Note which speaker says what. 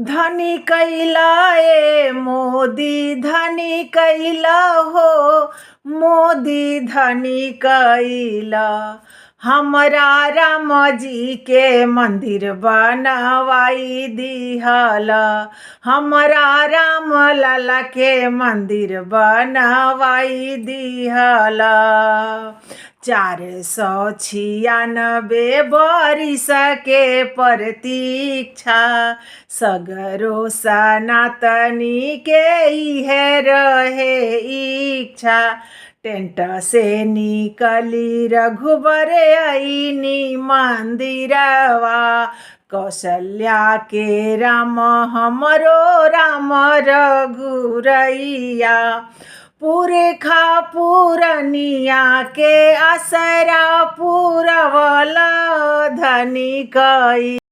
Speaker 1: धनी कैला ए मोदी धनी कैला हो, मोदी धनी कैला। हमरा राम जी के मंदिर बनवाई दिहला, हमरा राम लाला के मंदिर बनवाई दिहला। 496 बरिस के प्रतीक्षा, सगरो सनातनी के इहे रहे इच्छा। टेंट से निकली रघुबर आईनी मंदिरवा, कौशल्या के राम हमरो राम रघुरैया। पुरखा पुरनिया के असरा पुरवला, धनी कई।